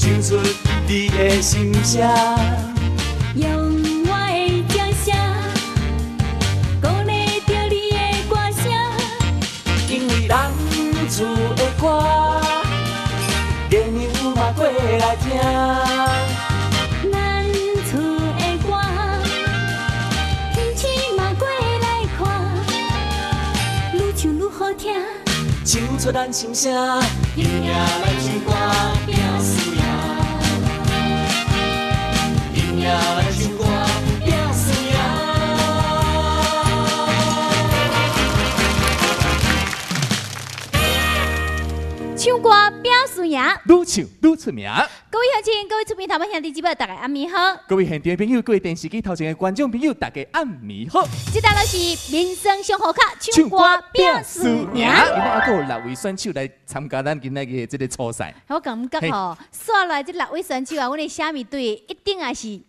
唱出你的心声。用我的掌声，鼓励着你的歌声。因为咱厝的歌，朋友嘛过来听。咱厝的歌，天气嘛过来看，愈唱愈好听。唱出咱心声，音乐来唱歌拼输赢，音乐来唱歌拼输赢。唱歌表输赢，愈唱愈出名。各位乡亲，各位厝边头尾兄弟姊妹，大家暗暝好。各位现场的朋友，各位电视机头前的观众朋友，大家暗暝好。这档就是民生上好卡，唱歌表输赢。今仔还阁有6位选手来参加咱今仔日这个初赛。我感觉吼，刷来这6位选手啊，阮的虾米队一定也是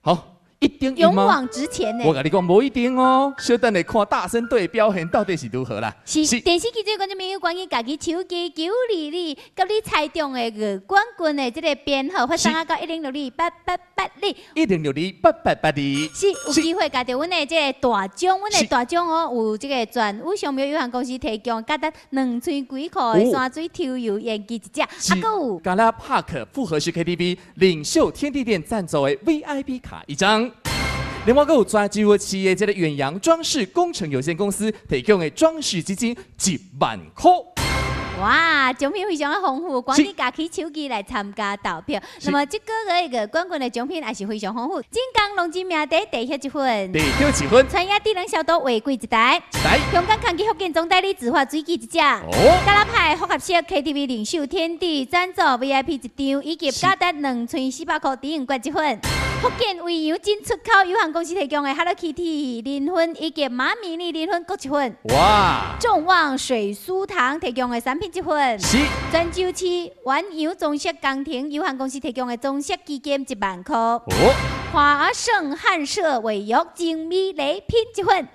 好。一定勇往直前呢。我跟你讲，无一定哦。小等来看大生队的表现到底是如何啦。是电视机这观众朋友，关于家己手机922，甲你猜中的冠军的这个编号，发送到1062888里。1062888。是有机会拿到阮的这个大奖，阮的大奖哦，有这个全武商标有限公司提供，甲咱2寸几块的山水抽油烟机一只，啊，搁有嘎拉 Park 复合式 KTV 领袖天地店赞助的 VIP 卡1张。另外，还有专注企业这个远洋装饰工程有限公司提供的装饰基金1万块。哇，奖品非常的丰富，光你家起手机来参加投票。那么这个月冠军的奖品也是非常丰富，金刚龙金名第第1分，第1分，传压智能消毒玫瑰一台，香港康基福建总代理自发水机一只，加拉派复合式 KTV 领袖天地赞助 VIP 一张，以及价值2寸400块抵用券1份。福建惠阳进出口有限公司提供的 Hello Kitty 零分，以及妈咪你零分各1份。哇！众旺水酥糖提供的产品1份。是。泉州市远洋中式工程有限公司提供的中式基金1万块。华盛汉舍卫浴精美礼品1份。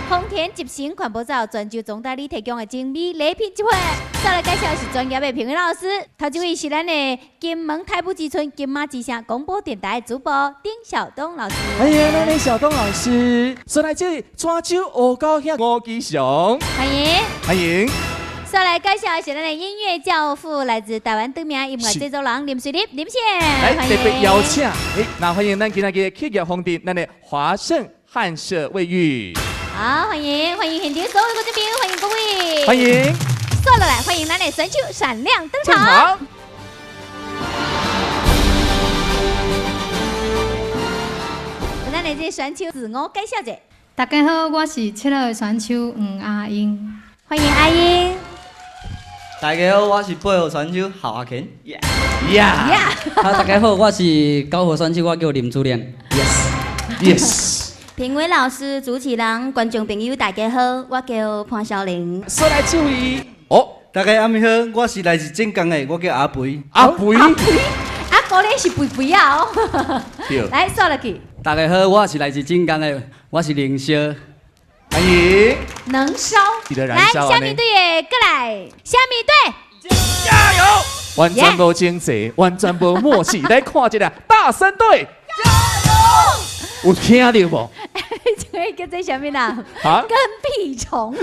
丰田集成环保皂泉州总代理提供的精美礼品1份。再来介绍的是专业的评委老师，头一位是咱的金门太保之村金马之声广播电台主播丁晓东老师。欢迎咱的小东老师，说来这泉州黑高兄吴基雄，欢迎。欢迎。再来介绍的是咱的音乐教父，来自台湾著名音乐制作人林水立林先，来特别邀请，那欢迎咱今天的企业皇帝，咱的华盛汉舍卫浴。好，欢迎现场所有观众朋友，欢迎各位，欢迎。坐落来，欢迎咱的选手闪亮登场。咱的这选手自我介绍者。大家好，我是7号的选手黄阿英，欢迎阿英。大家好，我是8号选手郝阿乾。呀！大家好，我是9号选手，我叫林主任。Yes。评委老师、主持人、观众朋友，大家好，我叫潘晓玲。说来这位大家暗暝好，我是来自浙江的，我叫阿肥。阿哥咧是肥肥啊哦。来，说落去。大家好，我是来自浙江的，我是凌霄。欢迎。能烧。来，虾米队的过来，虾米队，加油！完全无经济，完全无默契，来看一下大生队。加油！有听到无？这个叫做什么啦？啊？跟屁虫。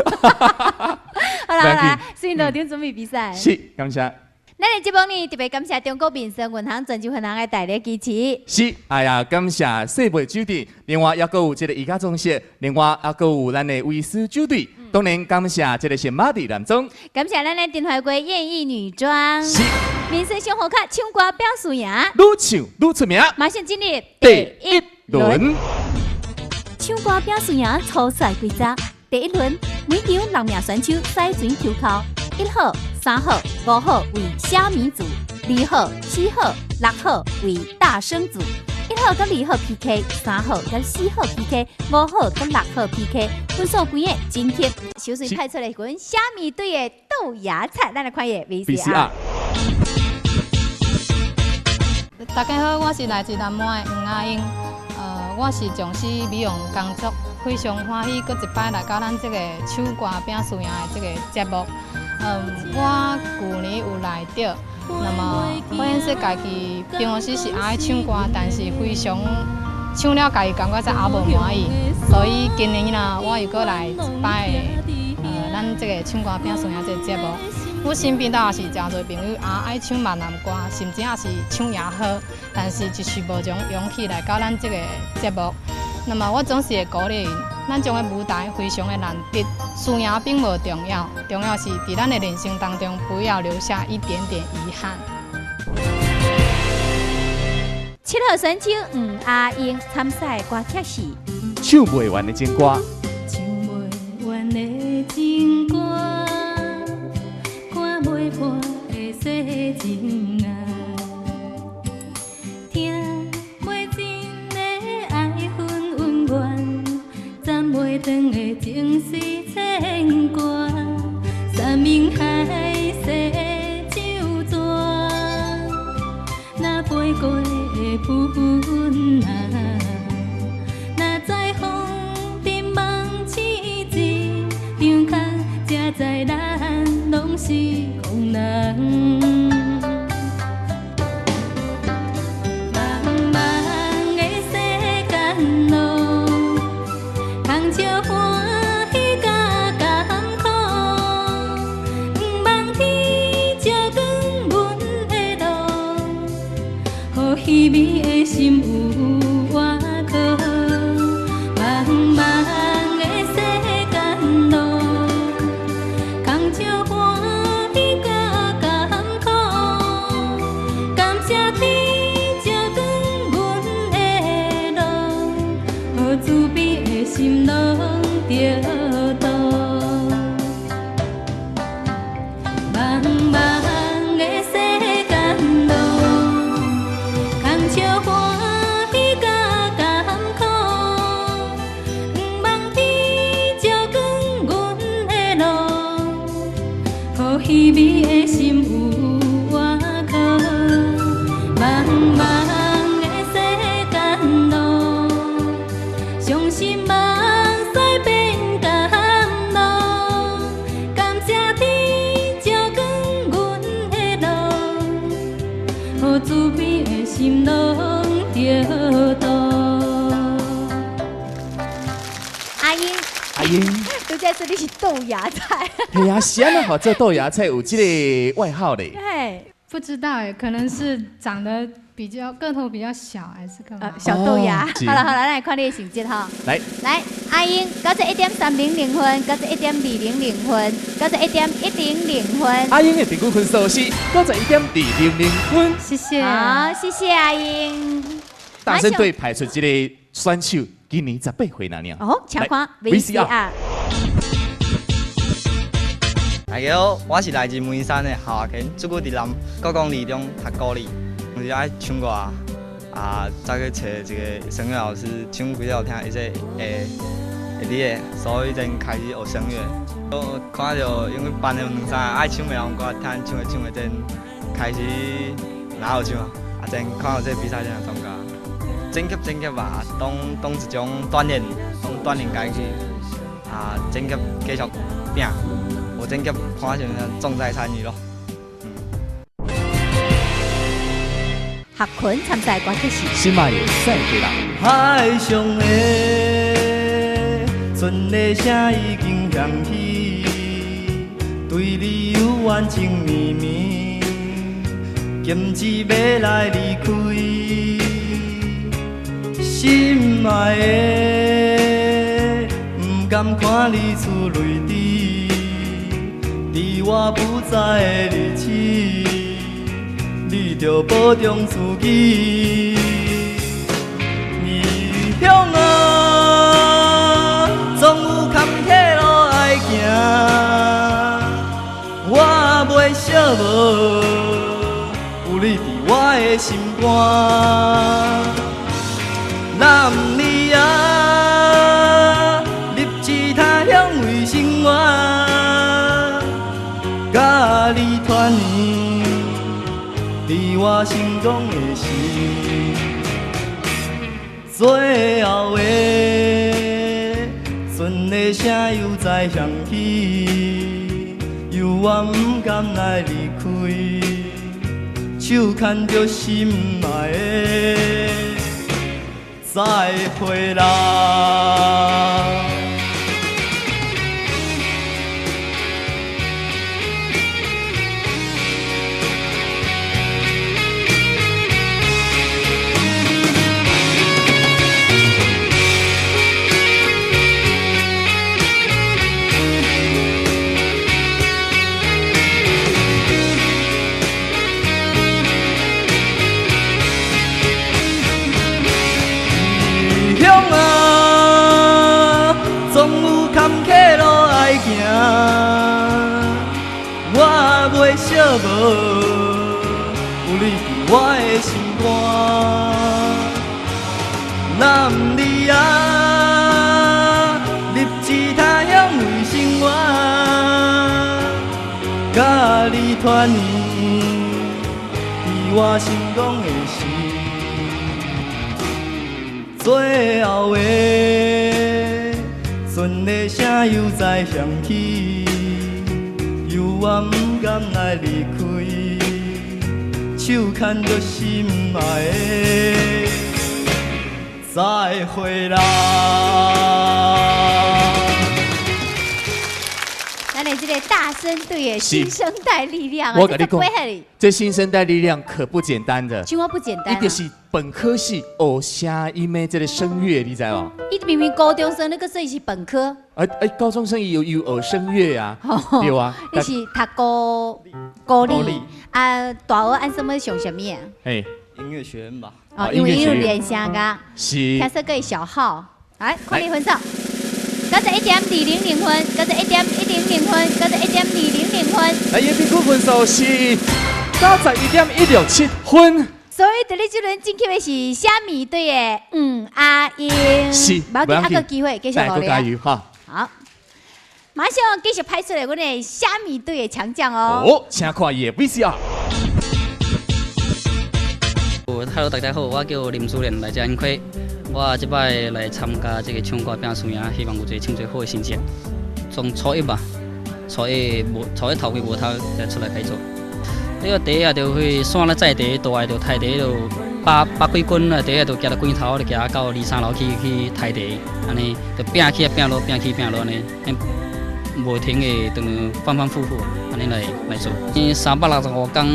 好啦，所以呢，点准备比赛。是，感谢。咱的节目呢，特别感谢中国民生银行、泉州银行的大力支持。是，哎呀，感谢世卫酒店，另外也有这个宜家中心，另外也有咱的威斯酒队，当然感谢这个是马蒂男中，感谢咱的丁怀贵艳艺女装。是，民生上好卡唱歌表输赢，愈唱愈出名，马上进入第1轮。唱歌表输赢初赛规则：第1轮，每场6名选手赛船抽考，1号、3号、5号为虾米组，2号、7号、6号为大生组，1号跟2号 PK，3号跟4号 PK，5号跟6号 PK， 分数几个今天小水派出来滚虾米队的豆芽菜，咱来看下 VCR。大家好，我是来自南满的黄阿英。我是从事美容工作，非常欢喜，搁一摆来到咱这个唱歌拼输赢的这个节目。我去年有来到，那么发现说家己平常时是爱唱歌，但是非常唱了家己感觉才也无满意，所以今年呢，我又过来一摆咱这个唱歌拼输赢这个节目。我身边倒也是真侪朋友也爱唱闽南歌，甚至也是唱也好，但是一时无将勇气来到咱这个节目。那么我总是会鼓励因，咱种个舞台非常的难得，输赢并无重要，重要是在咱的人生当中不要留下一点点遗憾。7号选手黄阿英参赛歌曲是唱袂完的情歌。唱袂完的情歌，看袂破的细情啊，听袂尽的爱恨恩怨，斩袂断的情丝牵挂，山盟海誓手纸，若飞过的云啊，若在风尘梦痴情张空，才知咱拢是狂人。茫茫的世间路，空笑欢喜甲甘苦，毋望天照光阮的路，予稀微的心有外靠。茫茫的世间路，空笑欢喜甲甘苦，感谢天照光阮的路，予慈悲的心拢着度。茫茫的世间路，空笑欢喜甲甘苦，毋望天照光阮的路，予稀微的心有外靠。茫茫的世间路，伤心目屎变甘露，感谢天照光阮的路，予慈悲的心拢着度。阿英，阿英，都在这里是豆芽菜。嘿啊，是安那好做豆芽菜有这个外号嘞。嘿，不知道哎，可能是长得比较个头比较小，还是干嘛？小豆芽。哦是好了，来看你的成绩哈。来，阿英91.300分，91.200分，91.100分。阿英的评估分数是91.200分。谢谢。好，谢谢阿英。大声队派出这个选手，今年18岁那年。哦，请看来 VCR。大家好，我是来自梅山的夏华勤，即久伫南国公二中读高二，我是爱唱歌再去找一个声乐老师唱几首听，伊说会理的，所以才开始学声乐。我看到因为班有2、3个爱唱闽南歌，听唱的，才开始拿好唱才看到这个比赛才参加。整级吧，当一种锻炼，锻炼家己整级继续拼。我整级看上重在参与咯。学群参赛歌曲是新马的赛队人。海上的船的声已经响起，对你有怨情绵绵，禁止要来离开。心爱的，不甘看你出泪滴，在我不在的日子，你着保重自己。异乡啊，总有坎坷路爱行，我袂寂寞，有你伫我的心肝。男儿啊，立志他乡为生活，甲你团圆，伫我心中的事。最后的船的声又再响起，犹原不甘来离开。手牵着心爱的，再会啦。总有坎坷路爱行，我袂寂寞，有你伫我的心肝。若毋你啊，立志他乡为生活，甲你团圆，伫我心中的事，最后的。船的声又再响起，犹原不甘来离开，手牵着心爱的，再会啦。咱的这个大声队的新生代力量啊，我跟你讲，讲，这新生代力量可不简单的，青蛙不简单啊，一个是本科系学声音的这个声乐，你知道吗？伊明明高中生，那个算是本科，高中生也有学声乐啊，对啊，你是读高理啊，大学按什么上什么啊？哎，音乐学院吧。哦，因为有联想噶，是，听说个小号，来，看你分数。91.200分，91.100分，91.200分。来，叶平均分数是91.167分。所以在你这轮进去的是虾米队的阿英，是，不要紧，还有机会继续努力。加油哈！好，马上继续拍出来我们虾米队的强将哦。哦，请看叶 VCR。Hello， 大家好，我叫林书莲，来自安溪。我这摆来参加这个唱歌拼输赢，希望有一个唱最好的成绩。从初一吧，初一头几无头就出来开做。这个第一就去线咧载地，大个就抬地就百几斤啊，第一就行到关头，就行到2、3楼去抬地，安尼就拼起拼落，拼起拼落安尼，无停的，等反反复复安尼来做。365天。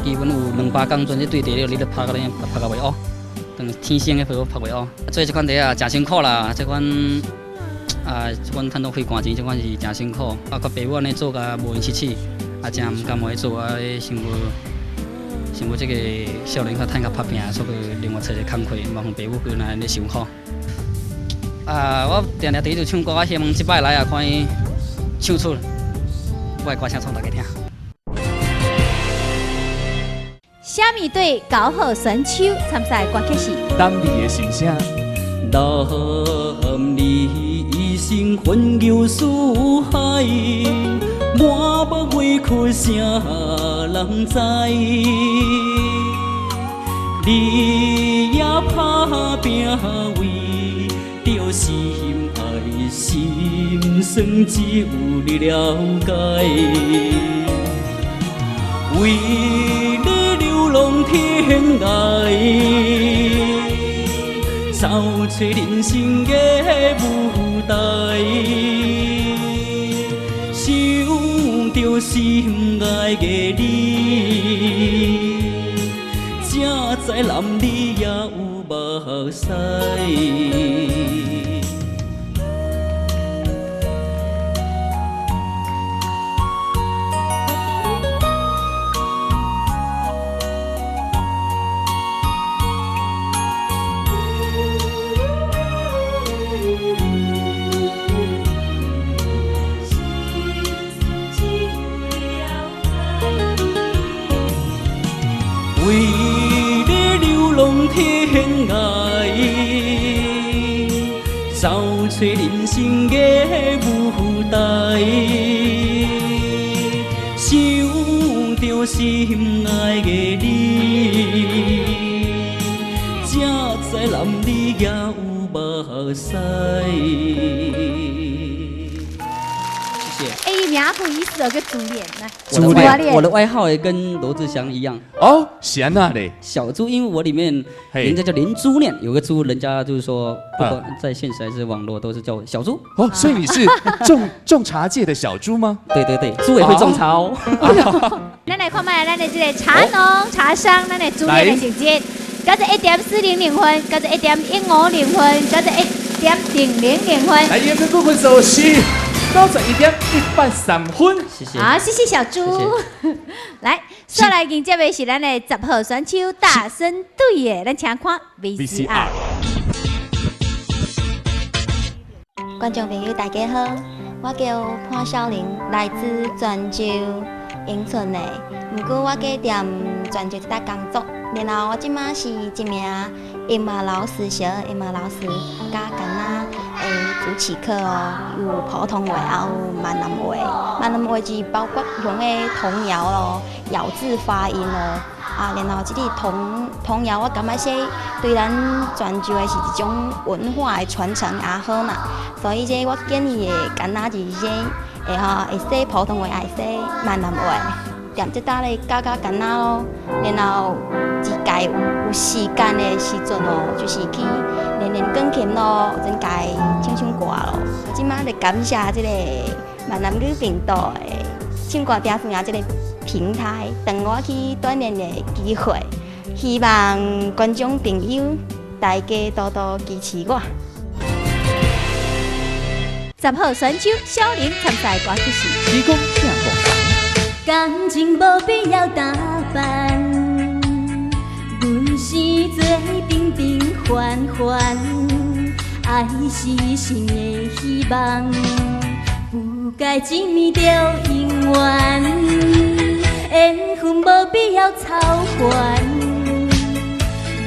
基本有200天专这对地了，你都拍到尾黑，等天生的皮肤拍袂黑。做这款地啊，真辛苦啦！这款趁到费汗钱，这款是真辛苦。包括爸母安尼做甲无闲切齿，真唔甘会做想要这个少年较趁较拍拼，所以另外找一个工课，麻烦爸母去来受苦。我定定第一就唱歌，我希望这摆来看伊唱出我的歌声，唱大家听。虾米队搞好选手参赛歌曲是当你的心声。男儿心魂游四海，满目委屈啥人知？你也打拼为着心爱，心酸只有你了解。为你流浪天涯，找找人生的舞台，想着心爱的你，才知男儿也有目屎。为你流浪天涯，找找人生的舞台，想着心爱的你，才知男儿也有目屎。哎你名不意思哦，叫猪脸呐。我的外号也跟罗志祥一样。哦，是安那嘞？小猪，因为我里面人家叫连珠链，有个猪，人家就是说，不管在现实还是网络，都是叫我小猪。哦，所以你是种茶界的小猪吗？对对对，猪也会种茶哦。咱来看卖咱的这个茶农、茶商，咱的猪脸的成绩，高至1.400分，高至1.150分，高至1.000分。来，严格分分数是91.103分。谢谢。好，谢谢小猪。来，再来迎接的是咱的10号选手大声队的，咱请看 VCR。观众朋友大家好，我叫潘晓玲，来自泉州永春的。不过我加踮泉州一搭工作，然后我即马是一名音乐老师，小音乐老师，加干那主持课哦，有普通话，也有闽南话。闽南话是包括用的童谣咯，咬字发音咯。然后这个童谣，我感觉说对咱泉州的是一种文化的传承也好嘛，所以这我建议的干那就是说，会说普通话，也会说闽南话，踮这搭咧教干那咯，然后自家有时间的时阵哦，就是去练钢琴咯，真家唱歌咯。即马就感谢这个闽南语频道的唱歌拼生涯这个平台，让我去锻炼的机会，希望观众朋友大家多多支持我。10号选手小玲参赛歌曲是提供听广感情无必要打扮，阮是做平平凡凡，爱是心的希望，不该一面着永远。缘分无必要操烦，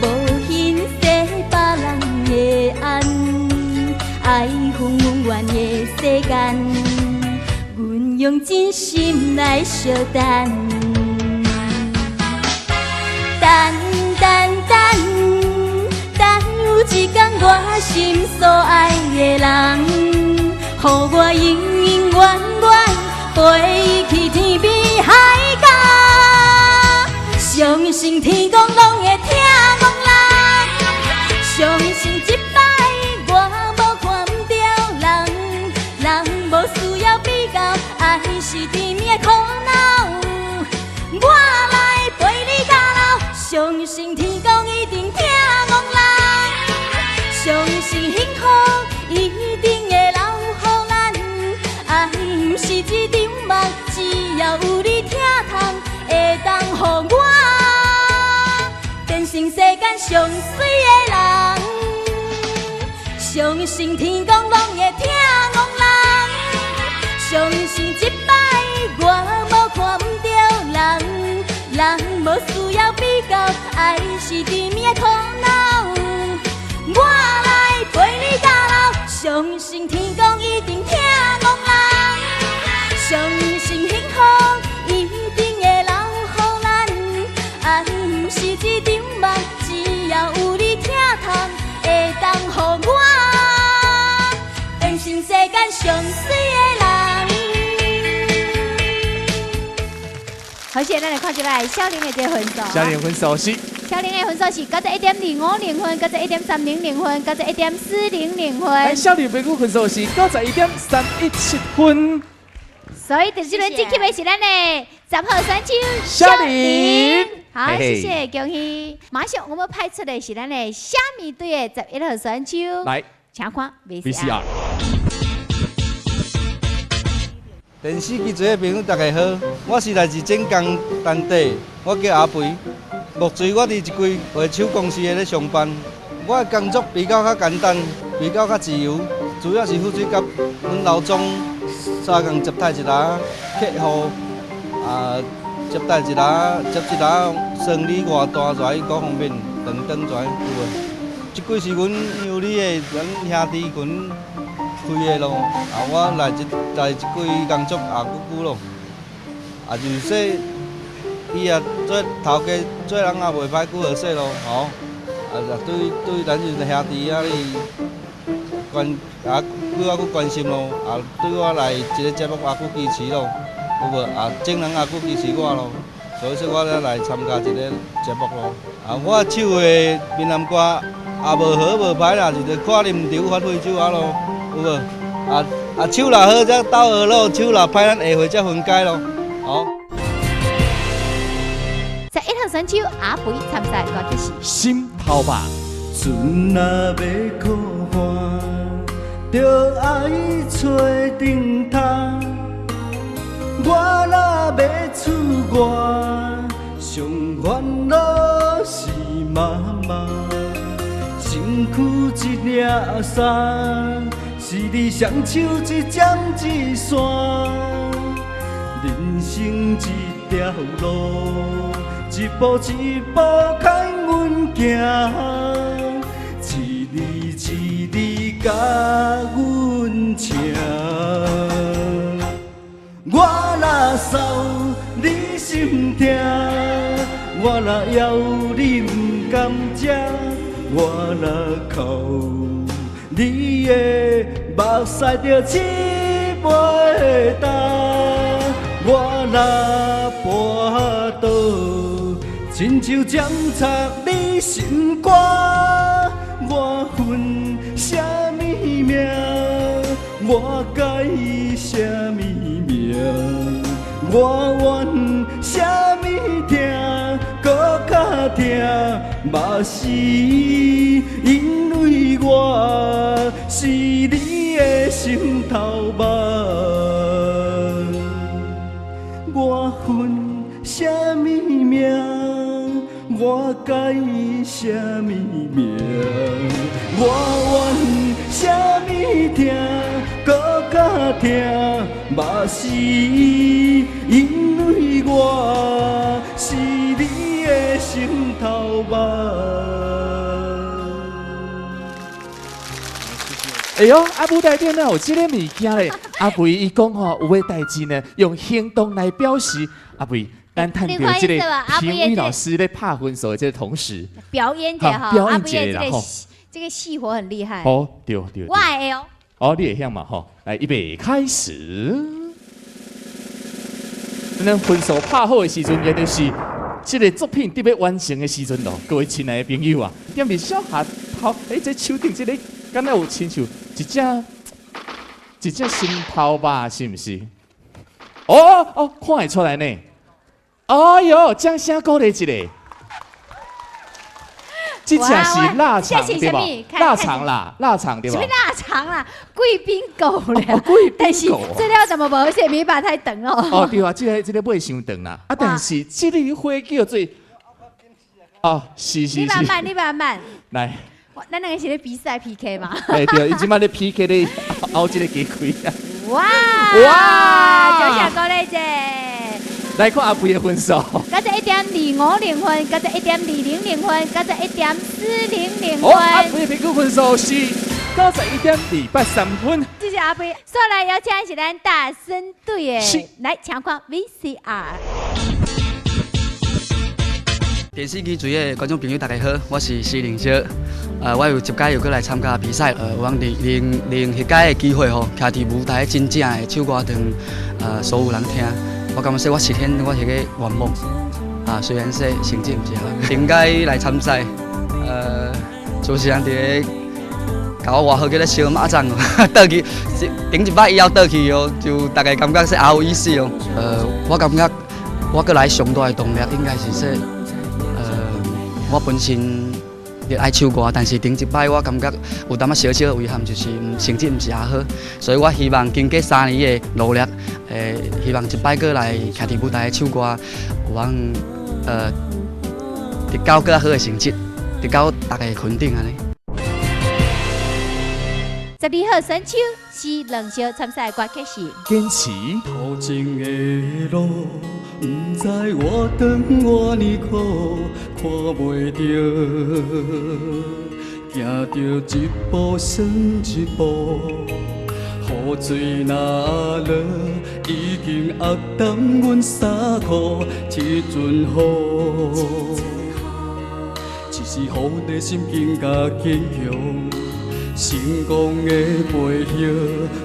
无欣赏别人的安，爱恨永远的世间，阮用真心来相等。等有一天我心所爱的人，予我永远飞去天边海角。相信天公拢会听讲人，相信这摆我无看不着人，人无需要比较，爱是甜蜜的苦恼。我来陪你到老，相信天公一定听讲人，相信幸福一定会留予咱。爱不是一场梦，只要有你疼痛，会当予我变成世间上水的人。相信天公拢会听讲人，相信这摆我无看不着人，人无需要比较，爱是甜蜜的苦恼。我来陪你到老，相信天公一定听讲人，相信幸福一定会留予咱。爱不是一场梦，只要有你疼痛，会当予我变成世间上水的人。好，现在来看一下小玲的这个分数。小玲分数是小玲的分数是91.250分，91.300分，91.400分。来，小玲评估分数是91.317分。所以第一轮进去的是咱的10号选手小玲。好，谢谢，恭喜！马上我们派出的是咱的虾米队的11号选手。来，请看 VCR。电视机前的朋友大家好，我是来自正江丹地，我叫阿肥。目前我伫一间画手公司咧上班，我的工作比较简单，比较自由，主要是负责甲阮老总三工接待一下客户，接待一下，接一下生理外大跩各方面等等跩有诶。即几是阮乡里的阮兄弟群开的咯，我来一季工作久咯，就是说伊做头家做人也袂歹，久好势咯，吼，对咱就是兄弟对我关心咯，对我来这个节目支持咯，有无众人支持我咯，所以说我才来参加这个节目咯。我唱的闽南歌无好无歹啦，就是看你唔对发挥手咯，有无？手若好则斗和咯，手若歹咱下回则分解咯，好。在1号选手阿肥参赛歌曲是心头吧。船若要靠岸，着爱找顶头。我若要出外，上烦恼是妈妈。身躯一领衫，是你双手一针一线。人生一条路，一步一步开阮行，一字一字甲阮请。我若扫你心痛，我若要你不甘食，我若哭你的目屎着拭袂干，我若跋倒，亲像针插你心肝，我恨什么命？我该什么命？我怨什么痛？搁较痛，嘛是因为我是你的心头肉。我恨什么命？我该什么命？我怨什么痛？搁较痛，嘛是因为我是你的心头肉。哎呦，舞台顶哪有这个物件咧？阿肥伊讲吼，有诶代志呢，用行动来表示。阿肥，咱探到这个评委老师咧拍分数的这个同时，表演者哈，表演者啦吼，这个细活很厉害。哦，对。我会哦。哦，你会晓嘛吼？来，预备开始。咱分数拍好的时阵，也就是这个作品特别完成的时阵咯。各位亲爱的朋友啊，踮伫小下头，这手顶这个，敢若有亲像一只心头吧，是不是？哦，看会出来呢。哎呦，掌声鼓励一下。这只是腊肠对吧？腊肠对吧？什么腊肠啦？贵宾狗咧。贵宾狗。但是这了怎么无写米把太长哦？哦对啊，这个买伤长啦。但是这个花叫做是。你慢慢。来。咱两个是咧比赛 PK 嘛？对，伊即摆咧 PK 咧熬这个鸡块啊！哇！掌声鼓励者。来看阿肥的分数。加只1.250分，加只1.200分，加只1.400分。阿肥的评估分数是91.283分。谢谢阿肥。所来邀请是咱大声队的，来请看 VCR。电视机前的观众朋友大家好，我是施凌霄。我有接届又过来参加比赛，有通利用迄届的机会吼，徛伫舞台真正的唱歌让所有人听。我感觉说我实现我迄个愿望。虽然说成绩唔是好，应该来参赛。主持人伫咧甲我外号叫做小马掌哦，倒去顶一摆以后倒去哦，就大概感觉说有意思哦。我感觉我过来上大的动力应该是说。我本身热爱唱歌，但是顶一摆我感觉有淡仔小遗憾，就是成绩唔是遐好，所以我希望经过3年的努力，希望一摆过来徛伫舞台唱歌，有通得到更好的成绩，得到大家的肯定安尼。12号选手是两小参赛歌曲是坚持。途前的路，不知我长偌呢苦，看袂着，行着一步算一步，雨水若落，已经压淡阮衫裤，一阵雨，一时雨的心境甲坚强。成功的背后，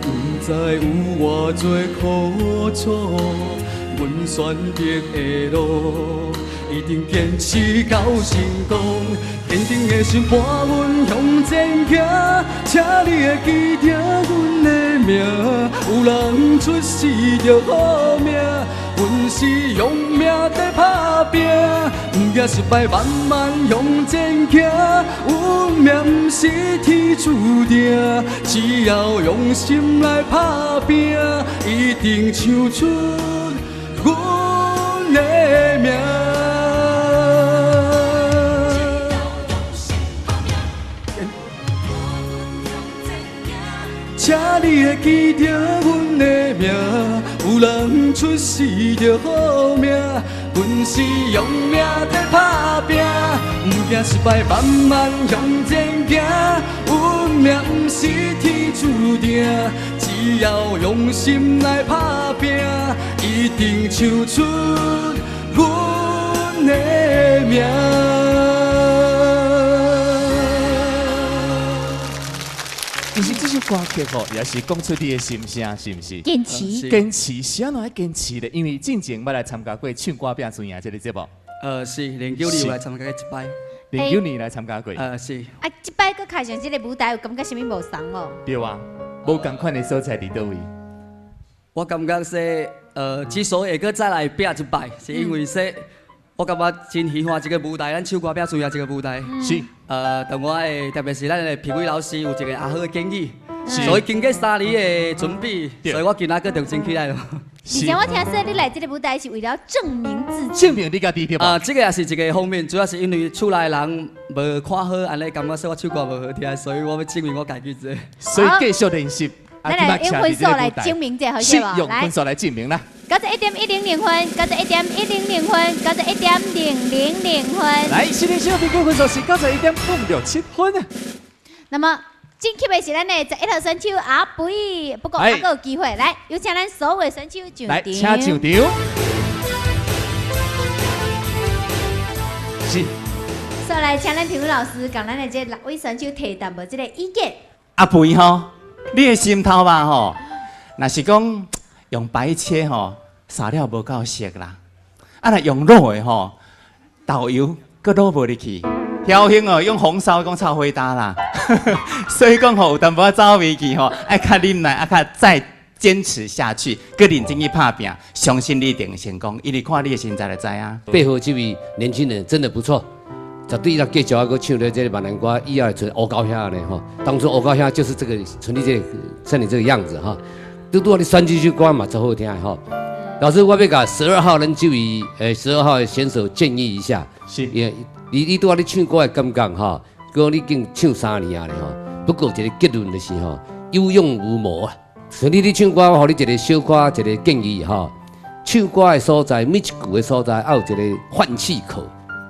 不知有偌多苦楚。阮选择的路，一定坚持到成功。坚定的心伴阮向前行，请你会记着阮的名。有人出世就好命，阮是用命在打拼，不惊失败，慢慢向前行。运命不是天注定，只要用心来打拼，一定唱出阮的名。请你会记着阮的名，有人出世就好命，阮是用命在打拼，不惊失败，慢慢向前行。运命不是天注定，只要用心来打拼，一定唱出阮的名。其实这首歌曲吼，也是讲出你的心声，是不是？坚持，坚持，是安怎坚持的？因为进前捌来参加过唱歌拼输赢这个节目。是09年有来参加一摆。09年来参加过。是。啊，这摆搁开上这个舞台，有感觉什么无同哦？对啊，无同款的所在伫倒位？我感觉说，之所以搁再来拼一摆，是因为说，我感觉真喜欢这个舞台，咱唱歌拼输赢这个舞台。是。同我的，特别是咱的评委老师有一个好的建议，所以经过3年的准备，所以我今仔搁重新起来了。而且我听说你来这个舞台是为了证明自己。证明你家己对吧？这个也是一个方面，主要是因为厝内人无看好，安尼感觉说我唱歌无好听，所以我要证明我家己者。所以继续练习。咱来用分数来证明这好些无？用分数来证明啦。91.100分，91.100分，91.100分。来，新年小评估分数是91.567分。那么进去的是咱的11号选手阿肥，不过还有机会。来，有请咱所有选手上场。来，请上场。是。所以来请咱评委老师，讲咱的这6位选手提淡薄这个意见。阿肥吼，你的心头吧吼，若是讲用白切吼，撒料无够熟啦。啊，若用卤的吼，豆油搁卤无入去。调香哦，用红烧讲炒回答啦。所以讲吼，有淡薄走味去吼，爱较忍耐，爱较再坚持下去，搁认真去打拼，相信你一定成功。因为看你的身材就知啊。背后这位年轻人真的不错。绝对要继续啊！搁唱的这个闽南歌，以后存乌高兄呢哈。当初乌高兄就是这个，像你这个像你这个样子哈。拄拄你选这首歌嘛，真好听哈。老师，我要甲12号人这位12号的选手建议一下，是，你拄你唱歌的感觉哈，讲你已经唱3年啊咧哈。不过一个结论就是哈，有勇无谋啊。所以你唱歌，我给你一个小可一个建议哈。唱歌的所在，每一句的所在，要有一个换气口。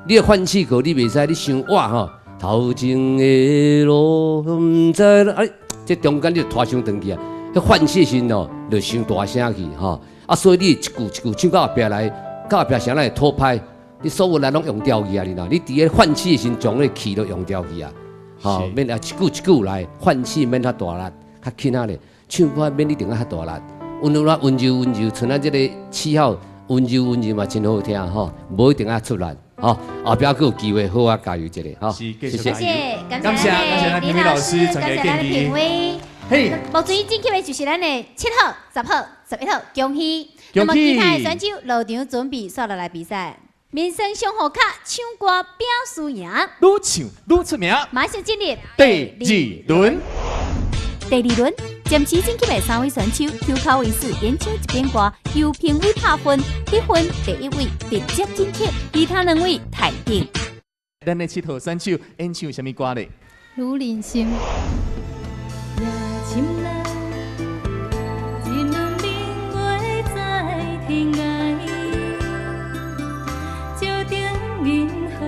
你的换气口，你袂使你想哇吼，头前的路不知啦，这中间你就拖伤长去啊！迄换气时哦，就伤大声去吼。啊，所以你一句一句唱到后壁来，到后壁声来拖拍，你所有人拢用掉去啊！你呐，你伫个换气的时将迄气都用掉去啊！吼，免啊一句一句来换气，免遐大力，较轻啊咧。唱歌免一定啊遐大力，温柔温柔，像咱这个7号温柔嘛，真好听吼，无一定啊出力。好，后边还有机会，好啊，加油一下，好，谢谢，感谢咱评委老师专业建议。嘿，目前进去的就是咱的7号、10号、11号，恭喜！那么其他的选手落场准备，刷落来比赛。民生上好卡唱歌拼输赢，愈唱愈出名。马上进入第2轮。第2轮，暂时进去的3位选手抽考为4，演唱一遍歌，由评委拍分，得分第1位直接进去，其他2位台顶。咱的7号选手演唱什么歌呢？如人心，夜深来，一轮明月在天涯，照定银河，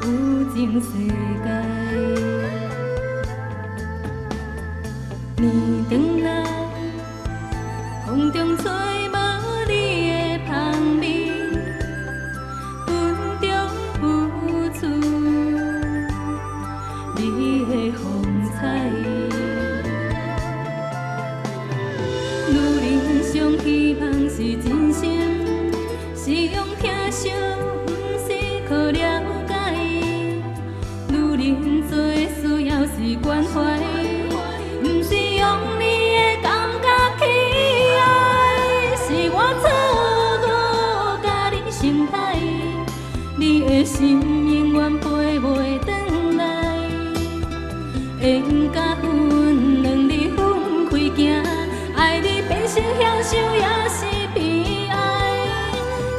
有情世界。年长来，风中吹无你的香味，云中付出，你的心永远飞袂转来。缘甲分两日分开行，爱你变成享受也是悲哀。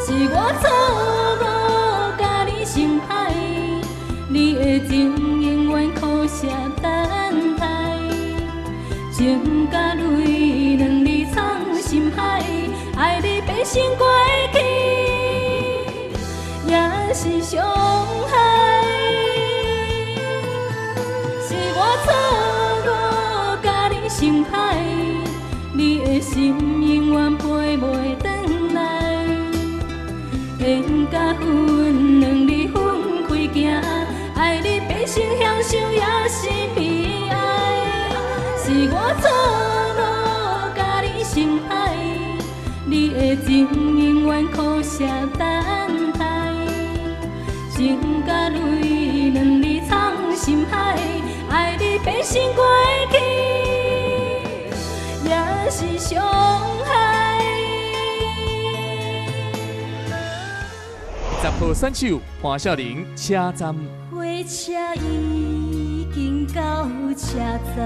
是我错误甲你伤害，你的情永远苦涩等待。情甲泪两日藏心海，爱你变成过去，也是伤害。是我错误甲你伤害，你的心永远飞袂转来。缘甲分两日分开行，爱你变成享受也是悲哀。是我错误甲你伤害，你的情永远苦涩等待。情甲泪两日藏心海，爱你变成过去，也是伤害。10号选手潘少玲车站。火车已经到车站，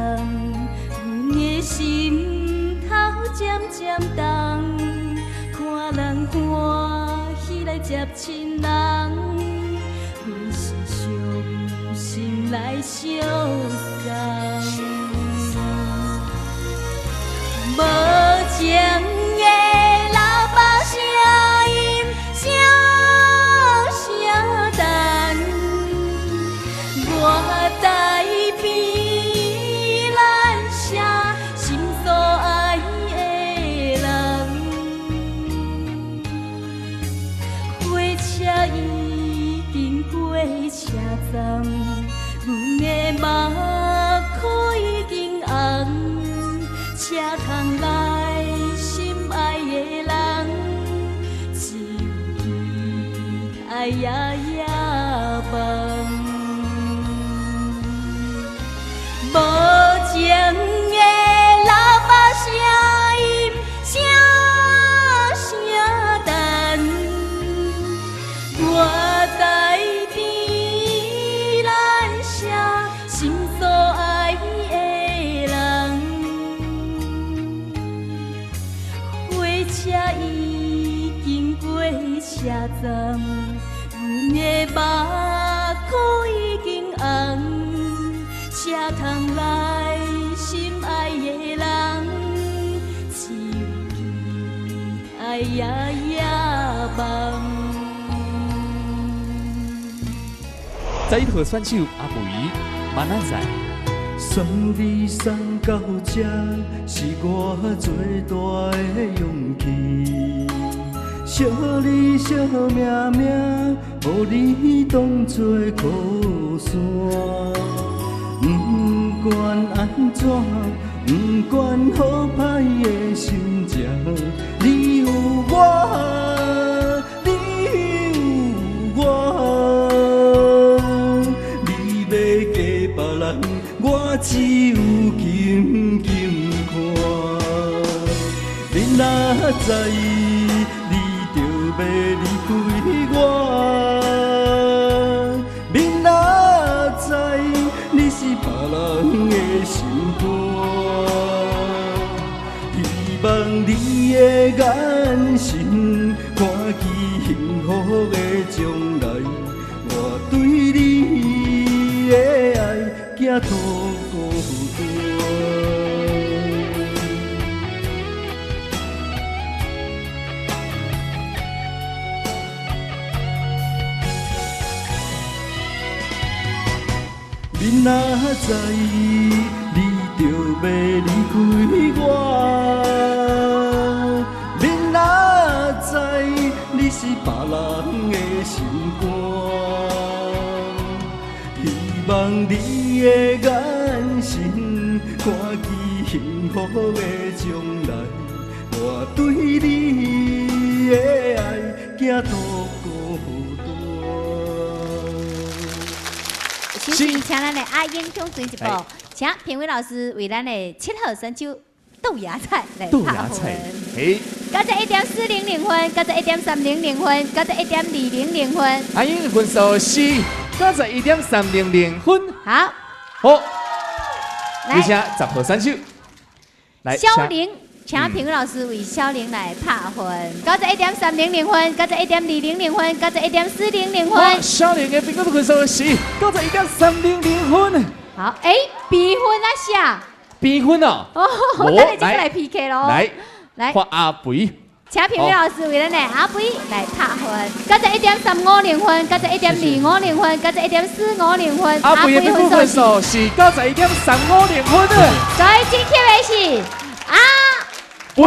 阮的心头渐渐重，看人欢喜来接亲人，阮是伤心来相送。无情的老爸声音，声声等，我在边咱写心所爱的人。火车已经过车站，阮的目眶已经红。车窗内心爱的人，只有期待夜夜梦。无情的老爸声音，声声等，我在边咱写心所爱的人。火车已经过车站，阮的目眶已经红。车窗内心爱的人，只有期待夜夜梦。11号选手阿肥马仔仔。送你送到这，是我最大的勇气。惜你惜命命，予你当作靠山。不管安怎，不管好歹的心情，你有我，你有我。你要嫁别人，我只有静静看。你若知你就要离开我，你若知你是别人的心肝。希望你的眼神看见幸福的将来，我对你的爱行到孤单。你若知你就要离开我，你若知你是别人的心肝。希望你的眼神看见幸福的将来，我对你的爱行到孤单。首先，请咱的阿英冲水一步，请评委老师为咱的7号选手豆芽菜来拍分。91.400分，91.300分，91.200分。阿英的分数是91.300分。好，好，来而且10号选手，来，小玲，请评委老师为小玲来拍分，91.300分，91.200分，91.400哇，分。小玲的评分分数是91.300分。好，比分啊下。比分哦，哦，咱们这个来 PK 咯。来，换阿肥，请评委老师为咱的阿肥来拍分，91.350分，91.250分，91.450分。阿肥的评分分数是91.350分的。所以今天的是阿肥，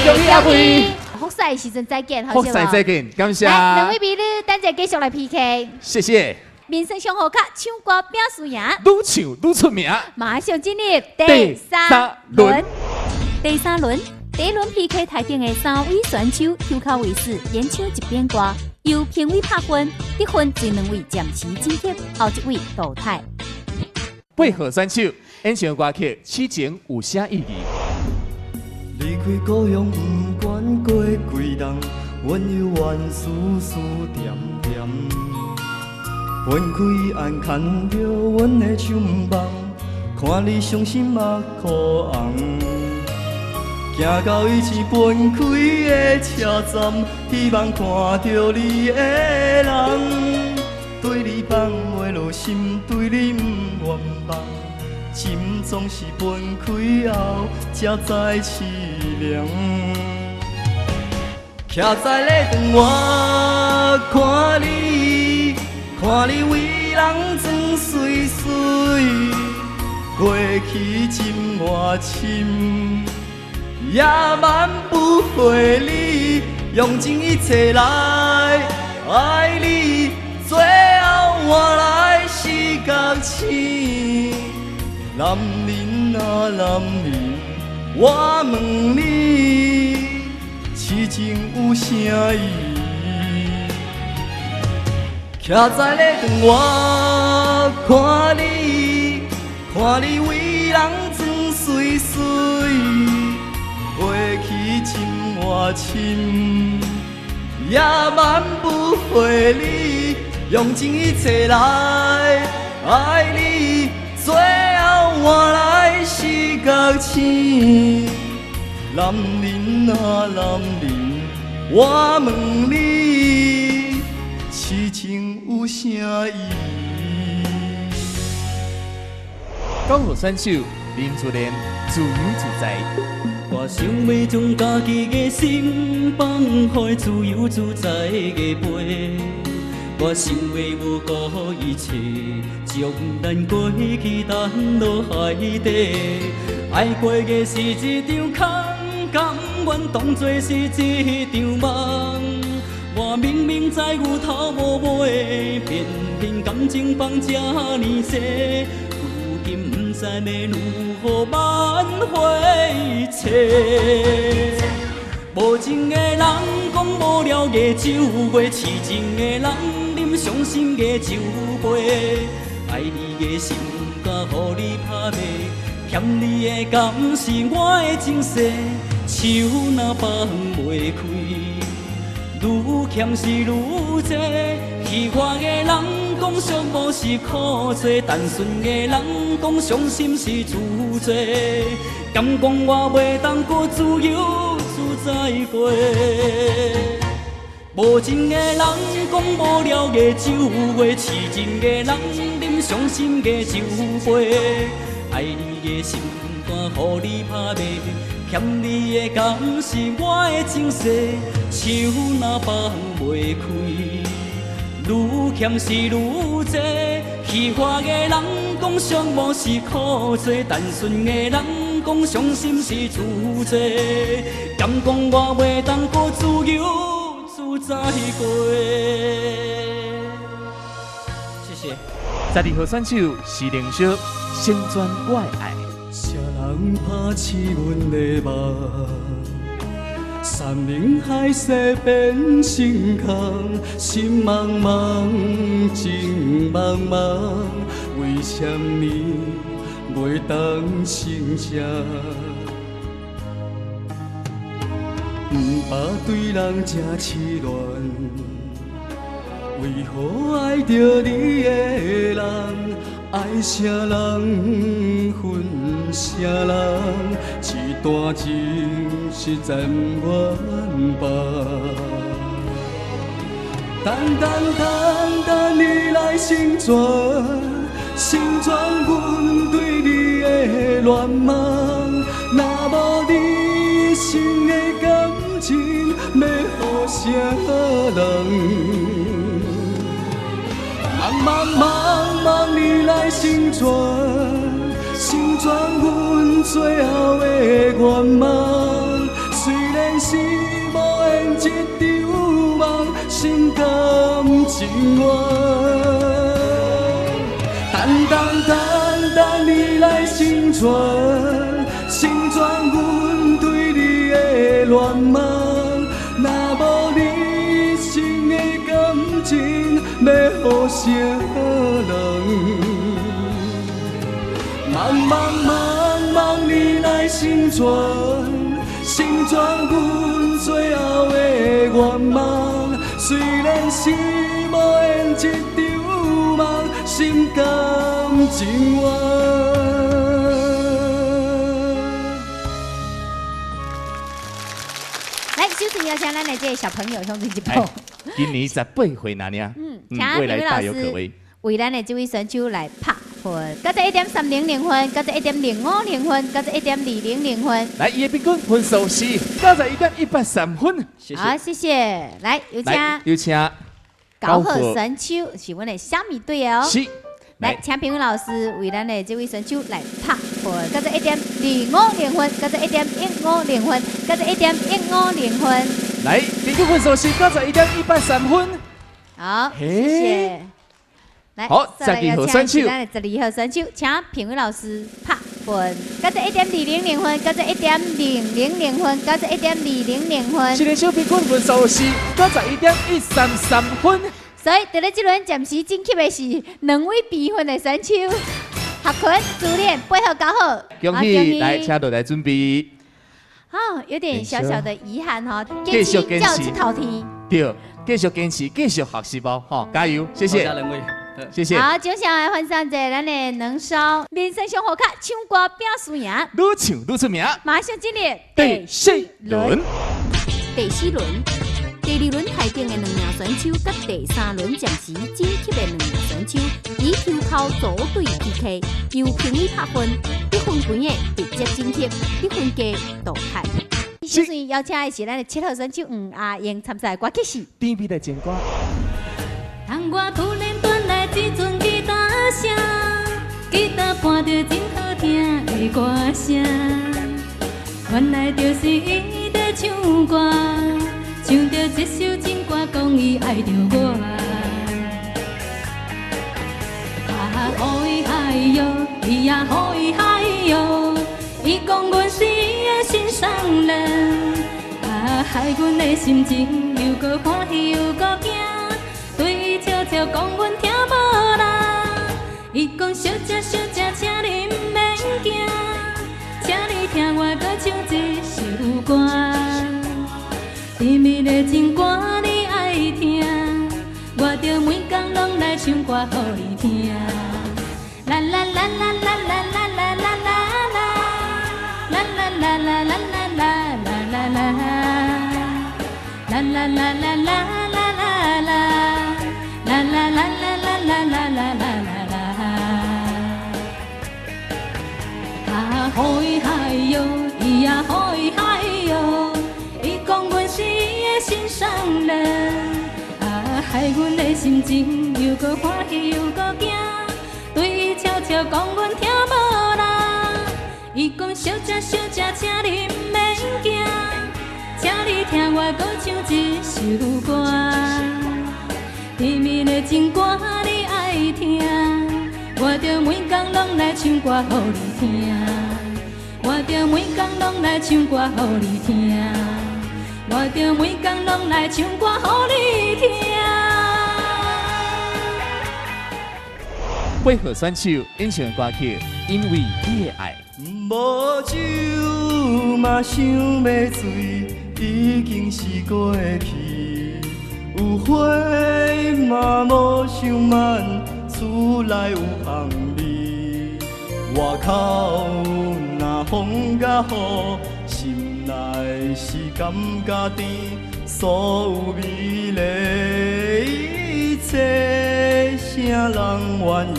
恭喜阿肥！复赛的时阵再见，好复些赛再见，感谢。来，两位美女，等下继续来 PK。谢谢。民生上好卡，唱歌表输赢，愈唱愈出名。马上进入第三轮。第三轮，第一轮 PK 台顶的3位选手口口为师，演唱一遍歌，由评委拍分，得分最2位暂时晋级，后1位淘汰。8号选手演唱歌曲《痴情有啥意义》。离开故乡，不管过几冬，阮犹原丝丝点点。分开眼看着阮的手梦，看你伤心目眶红。行到以前分开的车站，希望看到你的人，对你放袂落心，对你不愿放。心总是分开后才知凄凉。徛在咧窗外看你，看你为人装水水，过去真外深，也挽不回你，用尽一切来爱你，最后换来是觉醒。男人啊男人，我问你，痴情有啥意义？徛在咧窗外看你，看你为人装水水，过去真外深，也挽不回你，用尽一切来爱你，最后换来是觉醒。男人啊男人，我问你，痴情有啥意义9号选手林志玲，自由自在。我想要将家己的心放开，自由自在的飞。我想要无顾一切，将咱过去弹落海底。爱过的是一场空，甘愿当作是一场梦。我明明知有头无尾，偏偏感情放这呢多。如今不知要如何挽回找。无情的人讲无聊的酒杯，痴情的人啉伤心的酒杯。爱你的心不敢予你拍卖，欠你的甘是我的情世，手若放袂开，愈欠是愈多。戏外的人讲寂寞是苦罪，单纯的人讲伤心是自罪。敢讲我袂当过自由自在过？无情的人讲无聊的酒话，痴情的人啉伤心的酒杯。爱你的心不敢予你拍卖，欠你的甘是我的情世，手若放袂开，愈欠是愈多。戏外的人讲寂寞是苦罪，单纯的人讲伤心是自罪。敢讲我袂当过自由自在过？谢谢。12号选手是凌霄，成全我的爱。谁人拍刺阮的梦？山盟海誓变成空，心茫茫，情茫茫，为什么袂当成真？不怕对人这痴恋，为何爱着你的人？爱啥人分啥人，一段情实在不愿放。淡淡你来成全，成全阮对你的恋梦。若无你心的感情，要予啥人？茫你来成全，成全阮最后的愿望。虽然是无缘一场梦，心甘情愿。淡你来成全，成全阮对你的恋梦。若无你心的感情，要予啥人？茫你来成全，成全阮最后的愿望。虽然是无缘一场梦，心甘情愿。来，首先邀请咱的这个小朋友兄弟一步。今年18岁那呢？未来大有可为。为咱的这位选手来拍分，到这1.300分，到这1.050分，到这1.200分。来，伊的平均分数是91.183分。好，谢谢。来，有请高贺选手是阮的虾米队哦。是。来，请评委老师为咱的这位选手来拍分，到这1.250分，到这1.150分，到这1.150分。来，平均分数是91.183分。好，谢谢。来，好，再给何选手，咱的12号选手，请评委老师拍分，到这1.200分，到这1.000分，到这1.200分。这个小平均分数是91.133分。所以，在这轮暂时晋级的是2位比分的选手，学群、自恋、配合搞好。恭喜！来，请落来准备。有点小小的遗憾哈，继续坚持这套题。对，继续坚持，继续学习包，加油！谢谢。谢谢。好，接下来分享者咱的能烧民生上好卡唱歌拼输赢，愈唱愈出名。马上进入第4轮。第4轮。第2轮台顶的2名选手，甲第3轮暂时晋级的2名选手，以抽考组队 PK， 由评委拍分，得分高的直接晋级，得分低淘汰。首先邀请的是咱的7号选手黄阿英参赛歌曲是甜蜜的情歌。当我突然传来一阵吉他声，吉他伴着真好听的歌声，原来就是伊在唱歌。唱着这首情歌，讲伊爱着我。好伊嗨哟，伊也好伊嗨哟，伊讲阮是伊的心上人，害阮的心情又搁欢喜又搁惊，对伊悄悄讲阮听无啦。伊讲小姐小姐，请你毋免惊，请你听我搁唱一首歌。甜蜜的情歌你爱听，我着每天拢来唱歌予你听。啦啦啦啦啦啦啦啦啦啦啦，啦啦啦啦啦啦啦啦啦啦，啦啦啦啦啦啦啦啦，啦啦啦啦啦啦啦啦啦啦。好伊嗨哟，伊也好伊嗨哟。讲阮是伊的心上人，害阮的心情又搁欢喜又搁惊，对伊悄悄讲阮听无啦。伊讲小姐小姐，请你毋免惊，请你听我搁唱一首歌。甜蜜的情歌你爱听，我着每天拢来唱歌予你听，我着每天拢来唱歌予你听。我着每天拢来唱歌予你听。配合选手演唱的歌曲《因为你的爱》。无酒嘛想要醉，已经是过去。有花嘛无伤慢，厝内有香味。外口若风甲雨，心内是感觉甜。所有美丽一切，啥人愿意？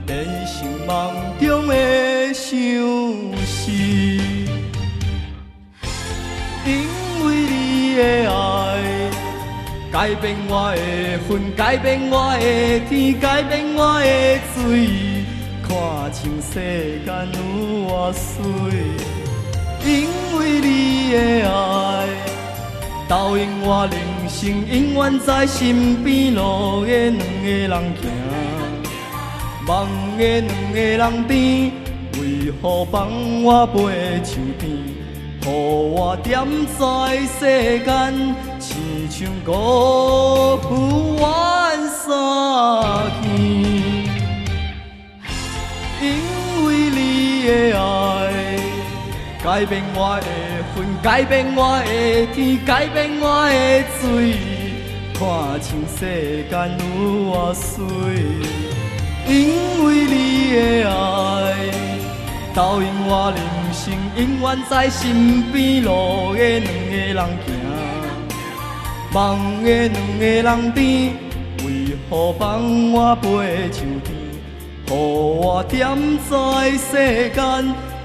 连心梦中的相思。因为你的爱，改变我的魂，改变我的天，改变我的水，看清世间有偌水。因为你的爱，投影我人生，永远在身边，路的两个人行，梦的两个人甜，为何放我飞树天？予我踮在世间，亲像孤负怨三更。因为你的爱，改变我的魂，改变我的天，改变我的水，看清世间有偌水。因为你的爱，投影我人生，永远在身边，路的两个人行，梦的两个人甜，为何放我飞树天？予我踮在世间，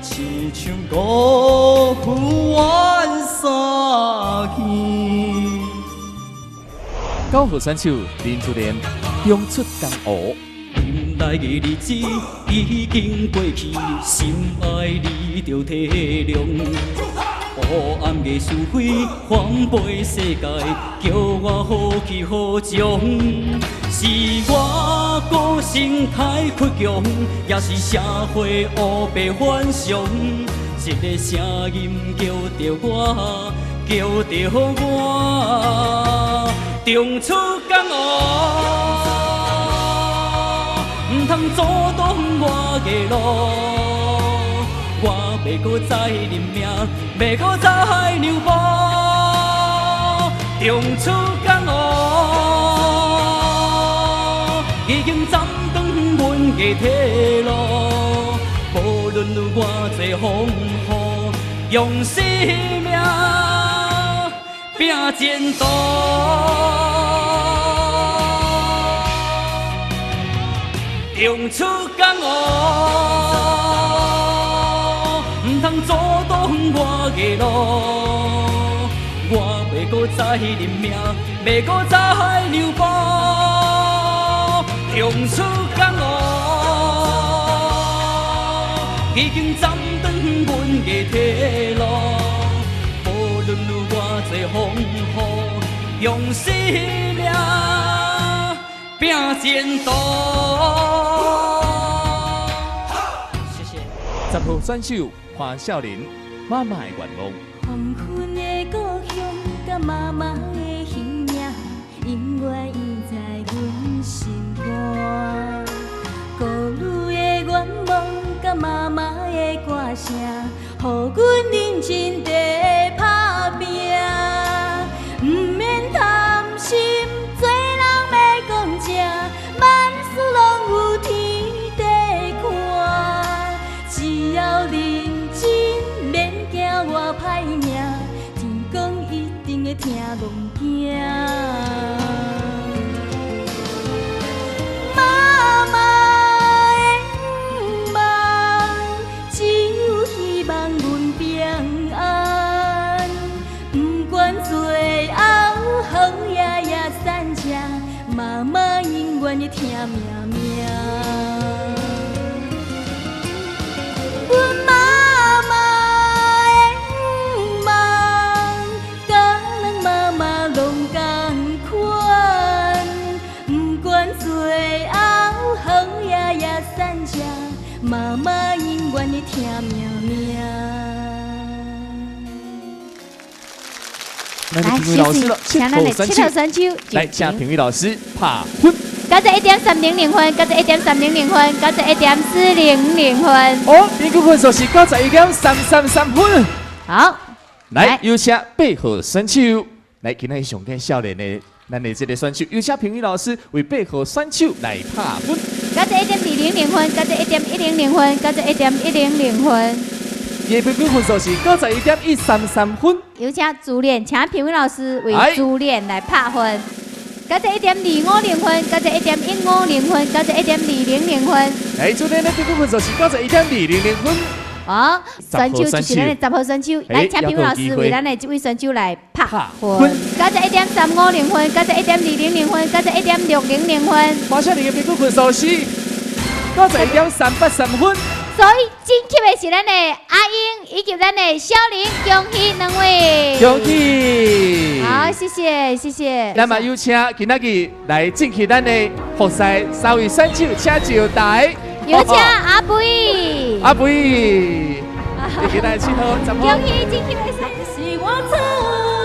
亲像孤负怨三更。高河选手林志莲中出江湖。心内的日子已经过去，心爱你着体谅。黑暗的是非翻倍世界，叫我好气好强。是我个性太倔强，也是社会黑白反常。一个声音叫着我，叫着我，中出江湖。唔通阻挡我的路，我袂搁再认命，袂搁再让步，中出江湖，已经斩断阮的退路。无论有偌多风雨，用生命拼前途。中出江湖，唔通阻挡我的路，我袂搁再认命，袂搁再让步。中出江湖，已经斩断阮的退路。无论有偌多风雨，用生命拼前途。十号选手潘少林，妈妈的愿望。黄昏的故乡，甲妈妈的形影，永远印在阮心肝。孤女的愿望，甲妈妈的歌声，予阮认真地打拼。毋免贪心，做人要讲正，万事拢有天地看。只要认真，免惊我歹命，天公一定会听拢惊。妈妈的梦，只有希望阮平安。不管最后好夜夜散车，妈妈永远会听命命。阮妈妈的梦，甲咱妈妈拢同款。不管最后好夜夜散车，妈妈永远会听命命。来，评委老师了，请咱的七号选手，来，请评委老师拍分。91.300分，91.300分，91.400分。哦，平均分数是91.333分。好，来，有请8号选手。来，今天上届少年的咱的这个选手，有请评语老师为8号选手来拍分。加这1.200分，加这1.100分，加这1.100分。伊的平均分数是91.133分。有请主练，请评委老师为主练来拍分。加这1.250分，加这1.150分，加这1.200分。来，主练的平均分数是91.200分。哦，选手就是咱的10号选手，来，请评委老师为咱的这位选手来拍分。加这1.350分，加这1.200分，加这1.600分。马上你的平均分数是91.383分。所以晋级的是咱的阿英以及咱的小林，恭喜两位！恭喜！好，谢谢谢谢。那么有请今仔日来进去咱的复赛3位选手，请招台。有请阿肥。阿肥，你给咱起头10分。恭喜晋级的是我错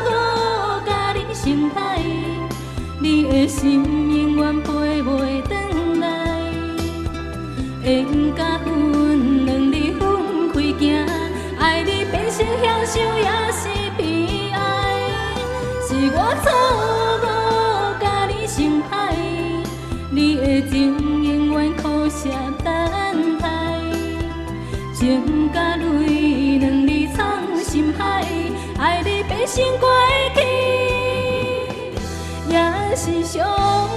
误，甲你心歹，你的心永远飞袂转来，缘甲分两日分开行，爱你变成享受也是悲哀，是我错误，甲你心歹，你的情永远苦涩等待，情甲泪两日藏心海，爱你变成过去，也是伤。